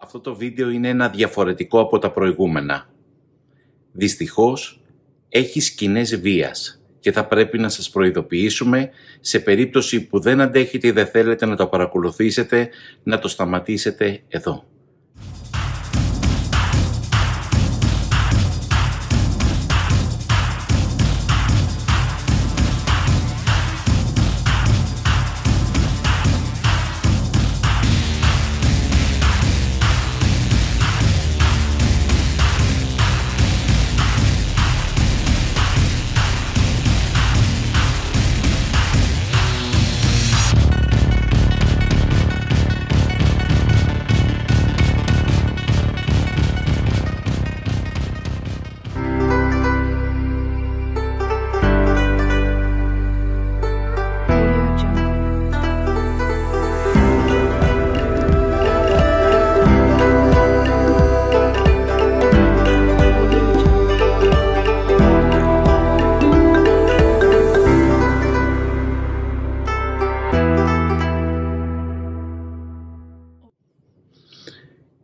Αυτό το βίντεο είναι ένα διαφορετικό από τα προηγούμενα. Δυστυχώς, έχει σκηνές βίας και θα πρέπει να σας προειδοποιήσουμε σε περίπτωση που δεν αντέχετε ή δεν θέλετε να το παρακολουθήσετε, να το σταματήσετε εδώ.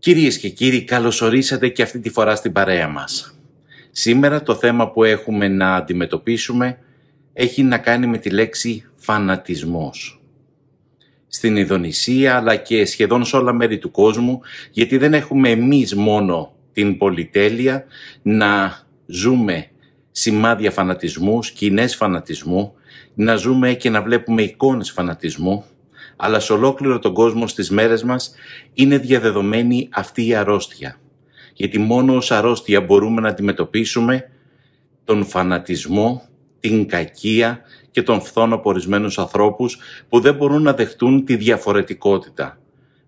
Κυρίες και κύριοι, καλώς ορίσατε και αυτή τη φορά στην παρέα μας. Σήμερα το θέμα που έχουμε να αντιμετωπίσουμε έχει να κάνει με τη λέξη φανατισμός. Στην Ινδονησία αλλά και σχεδόν σε όλα μέρη του κόσμου, γιατί δεν έχουμε εμείς μόνο την πολυτέλεια να ζούμε σημάδια φανατισμού, σκηνές φανατισμού, να ζούμε και να βλέπουμε εικόνες φανατισμού, αλλά σε ολόκληρο τον κόσμο στις μέρες μας είναι διαδεδομένη αυτή η αρρώστια. Γιατί μόνο ως αρρώστια μπορούμε να αντιμετωπίσουμε τον φανατισμό, την κακία και τον φθόνο από ορισμένους ανθρώπους που δεν μπορούν να δεχτούν τη διαφορετικότητα.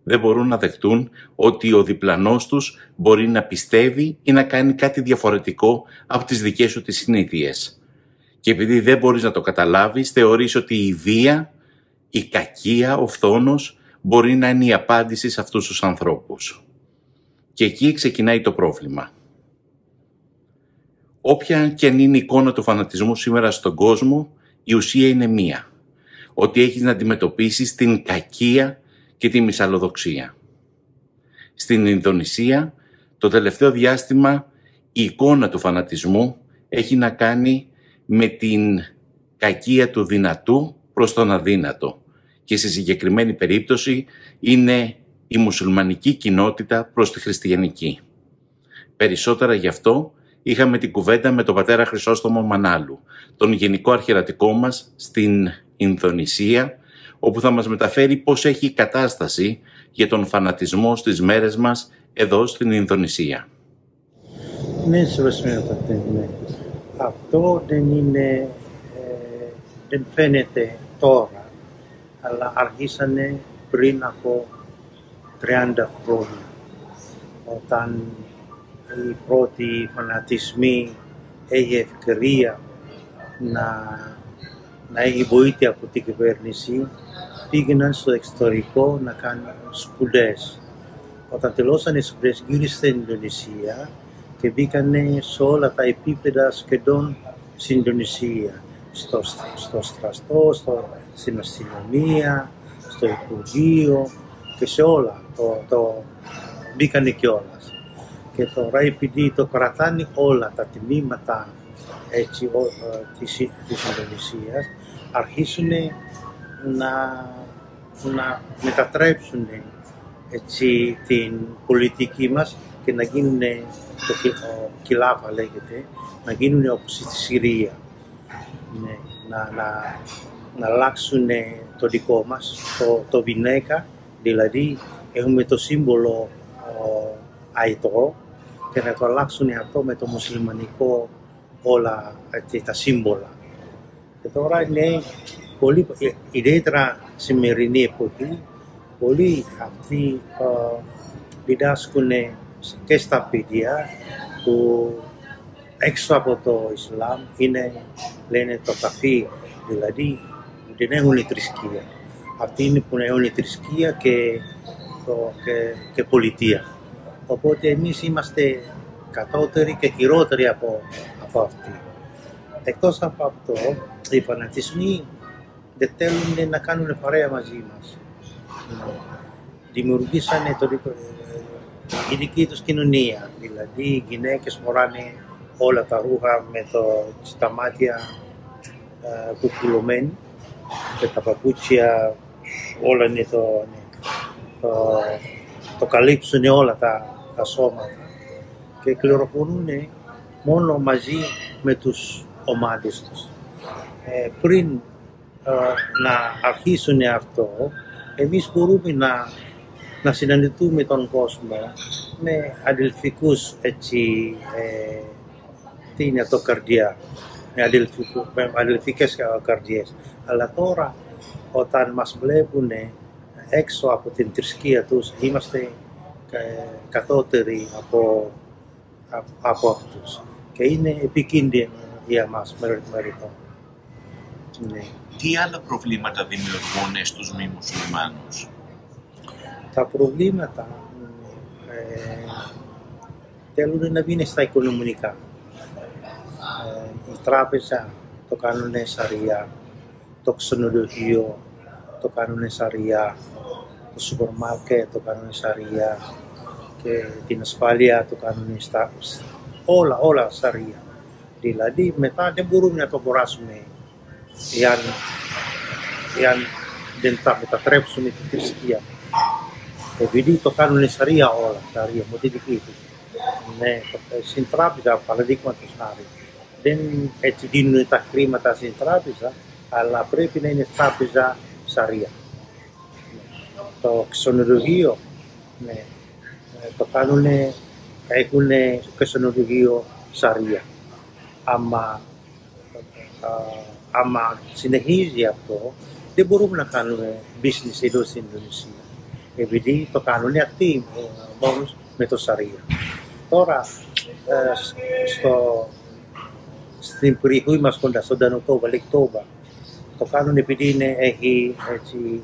Δεν μπορούν να δεχτούν ότι ο διπλανός τους μπορεί να πιστεύει ή να κάνει κάτι διαφορετικό από τις δικές σου τις συνήθειες. Και επειδή δεν μπορείς να το καταλάβεις, θεωρείς ότι η βία, η κακία, ο φθόνος μπορεί να είναι η απάντηση σε αυτούς τους ανθρώπους. Και εκεί ξεκινάει το πρόβλημα. Όποια και αν είναι η εικόνα του φανατισμού σήμερα στον κόσμο, η ουσία είναι μία. Ότι έχεις να αντιμετωπίσεις την κακία και τη μυσαλλοδοξία. Στην Ινδονησία, το τελευταίο διάστημα, η εικόνα του φανατισμού έχει να κάνει με την κακία του δυνατού προς τον αδύνατο. Και στη συγκεκριμένη περίπτωση είναι η μουσουλμανική κοινότητα προς τη χριστιανική. Περισσότερα γι' αυτό είχαμε την κουβέντα με τον πατέρα Χρυσόστομο Μανάλου, τον γενικό αρχιερατικό μας στην Ινδονησία, όπου θα μας μεταφέρει πώς έχει η κατάσταση για τον φανατισμό στις μέρες μας εδώ στην Ινδονησία. Ναι, ναι. Αυτό δεν φαίνεται τώρα, αλλά αρχίσανε πριν από 30 χρόνια, όταν οι πρώτοι φανατισμοί έχει ευκαιρία να έχει βοήθεια από την κυβέρνηση, πήγαιναν στο εξωτερικό να κάνουν σπουδές. Όταν τελώσαν οι σπουδές, γύρισαν στην Ινδονησία και μπήκανε σε όλα τα επίπεδα σχεδόν στην Ινδονησία. Στο στρατό, στην αστυνομία, στο Υπουργείο και σε όλα. Μπήκανε κιόλας. Και τώρα επειδή το κρατάνε όλα τα τμήματα της Ινδονησίας, αρχίσουν να μετατρέψουν την πολιτική μας και να γίνουν, το κιλάφα λέγεται, να γίνουν όπως στη Συρία. Ναι, να αλλάξουν το δικό μας, το γυναίκα, δηλαδή έχουμε το σύμβολο αϊτρό και να το αλλάξουν αυτό με το μουσουλμανικό όλα τα σύμβολα. Και τώρα είναι πολύ, ιδιαίτερα σημερινή εποχή, πολλοί αυτοί διδάσκουν και στα παιδιά που έξω από το Ισλάμ λένε το καφί, δηλαδή δεν έχουν θρησκεία. Αυτοί είναι που έχουν θρησκεία και πολιτεία. Οπότε εμείς είμαστε κατώτεροι και χειρότεροι από αυτοί. Εκτός από αυτό, οι φανατισμοί δεν θέλουν να κάνουν παρέα μαζί μας. Δημιουργήσανε η δική τους κοινωνία. Δηλαδή οι γυναίκες φοράνε όλα τα ρούχα με τα μάτια κουκουλωμένοι και τα παπούτσια όλα είναι το καλύψουν όλα τα σώματα και κυκλοφορούν μόνο μαζί με τους ομάδες τους. Πριν να αρχίσουν αυτό, εμείς μπορούμε να συναντηθούμε τον κόσμο με αδελφικούς τι είναι το καρδιά, με αδελφικές καρδιές. Αλλά τώρα όταν μας βλέπουν έξω από την θρησκεία τους, είμαστε κατώτεροι από αυτούς και είναι επικίνδυνο για μας μερικώς. Ναι. Τι άλλα προβλήματα δημιουργούν στους μη μουσουλμάνους? Τα προβλήματα θέλουν να μπουν στα οικονομικά. Η τράπεζα το κάνουν σαρία, το ξενοδοχείο το κάνουν σαρία, το σούπερ μάρκετ το κάνουν σαρία και την ασφάλεια το κάνουν όλα σαρία. Δηλαδή μετά δεν μπορούμε να το αγοράσουμε εάν δεν τα μετατρέψουμε τη θρησκεία. Επειδή το κάνουν σαρία όλα, σαρία, με τη δική τους. Ναι, στην τράπεζα, παραδείγματος χάρη, δεν έτσι δίνουν τα χρήματα στην τράπεζα, αλλά πρέπει να είναι τράπεζα σαρία. Το ξενοδοχείο, ναι, το κάνουν, έχουν ξενοδοχείο σαρία. Άμα συνεχίζει αυτό, δεν μπορούμε να κάνουμε business εδώ στην Ινδονησία. Επειδή το κάνουν αυτοί μόνος με το σαρία. Τώρα, στην περιοχή μας κοντά, στον Τανοτόβα, Λεκτόβα, το κάνουν επειδή έχει έτσι,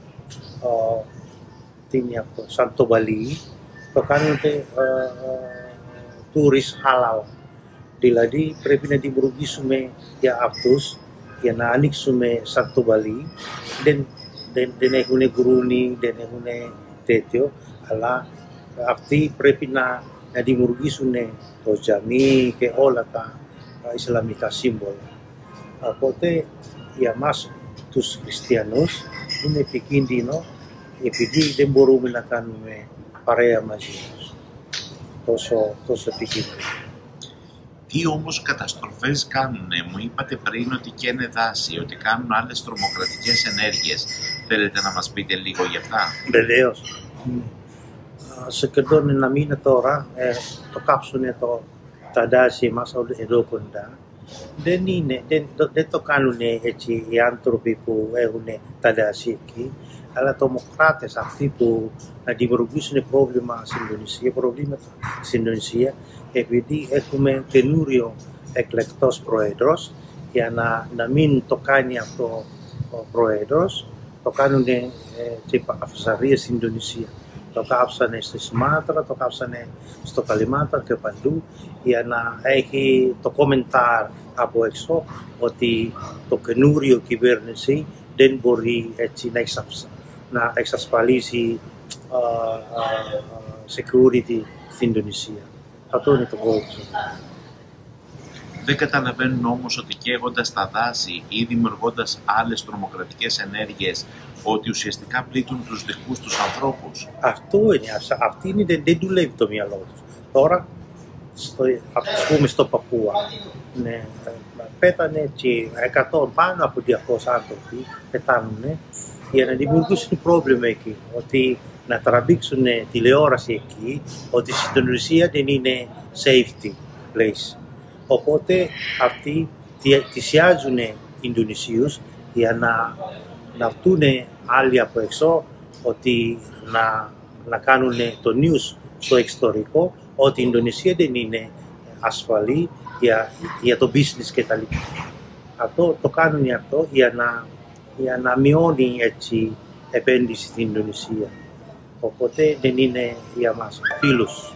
τι είναι αυτό, σαν το Βαλί, το κάνουν tourist halal. Δηλαδή πρέπει να δημιουργήσουμε για αυτούς, για να ανοίξουμε σαν το Βαλί. Δεν έχουν γκρούνι, δεν έχουν τέτοιο, αλλά αυτοί πρέπει να δημιουργήσουν το τζαμί και όλα τα Ισλαμικά σύμβολα. Οπότε για μας τους χριστιανούς είναι επικίνδυνο επειδή δεν μπορούμε να κάνουμε παρέα μαζί τους. Τόσο επικίνδυνο. Τι όμως καταστροφές κάνουνε? Μου είπατε πριν ότι καίνε δάση, ότι κάνουν άλλες τρομοκρατικές ενέργειες. Θέλετε να μας πείτε λίγο γι' αυτά? Βεβαίως. Σε κεντρώνει ένα μήνα τώρα, το κάψουν τα δάση μας εδώ κοντά. Δεν το κάνουν έτσι οι άνθρωποι που έχουν τα δάση εκεί, αλλά τρομοκράτες αυτοί που να δημιουργήσουν προβλήματα στην Ινδονησία, επειδή έχουμε καινούριο εκλεκτός πρόεδρος, για να μην το κάνει αυτό ο πρόεδρος, το κάνουν αυθαρίες στην Ινδονησία. Το κάψανε στη Σουμάτρα, το κάψανε στο Καλιμάτρα και παντού, για να έχει το κομμεντάρ από έξω ότι το καινούριο κυβέρνηση δεν μπορεί έτσι να εξασφαλίσει security στην Ινδονησία. Αυτό είναι το πρόβλημα. Δεν καταλαβαίνουν όμως ότι καίγοντας τα δάση ή δημιουργώντας άλλες τρομοκρατικές ενέργειες, ότι ουσιαστικά πλήττουν τους δικούς τους ανθρώπους. Αυτό είναι, αυτή δεν δουλεύει το μυαλό τους. Τώρα, ας πούμε στο Παπούα, ναι, πέτανε έτσι 100, πάνω από 200 άνθρωποι πετάνουνε για να δημιουργήσουν πρόβλημα εκεί, ότι να τραβήξουν τηλεόραση εκεί, ότι στην Ινδονησία δεν είναι safety place. Οπότε αυτοί θυσιάζουν Ινδονησίους για να βγουν άλλοι από έξω, ότι να κάνουν το news στο εξωτερικό, ότι η Ινδονησία δεν είναι ασφαλή για το business κτλ. Αυτό το κάνουν αυτό για να μειώνει έτσι επένδυση στην Ινδονησία. Οπότε δεν είναι για μας φίλους.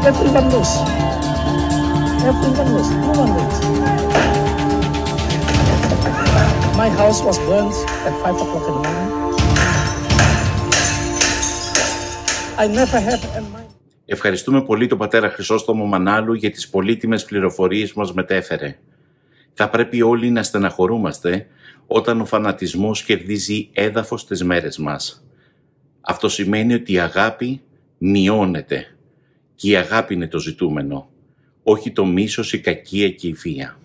Everyone knows. Everyone knows. No one knows. My house was burned at 5 o'clock in the morning. I never had a mind. Ευχαριστούμε πολύ τον πατέρα Χρυσόστομο Μανάλου για τις πολύτιμες πληροφορίες που μας μετέφερε. Θα πρέπει όλοι να στεναχωρούμαστε όταν ο φανατισμός κερδίζει έδαφος στις μέρες μας. Αυτό σημαίνει ότι η αγάπη μειώνεται. Και η αγάπη είναι το ζητούμενο, όχι το μίσος, η κακία και η βία.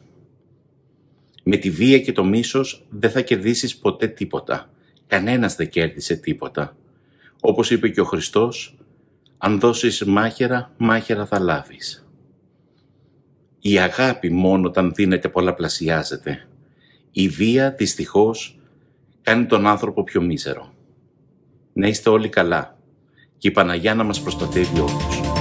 Με τη βία και το μίσος δεν θα κερδίσεις ποτέ τίποτα. Κανένας δεν κέρδισε τίποτα. Όπως είπε και ο Χριστός, αν δώσεις μάχαιρα, μάχαιρα θα λάβεις. Η αγάπη μόνο όταν δίνεται πολλαπλασιάζεται. Η βία δυστυχώς κάνει τον άνθρωπο πιο μίζερο. Να είστε όλοι καλά και η Παναγιά να μας προστατεύει όλους.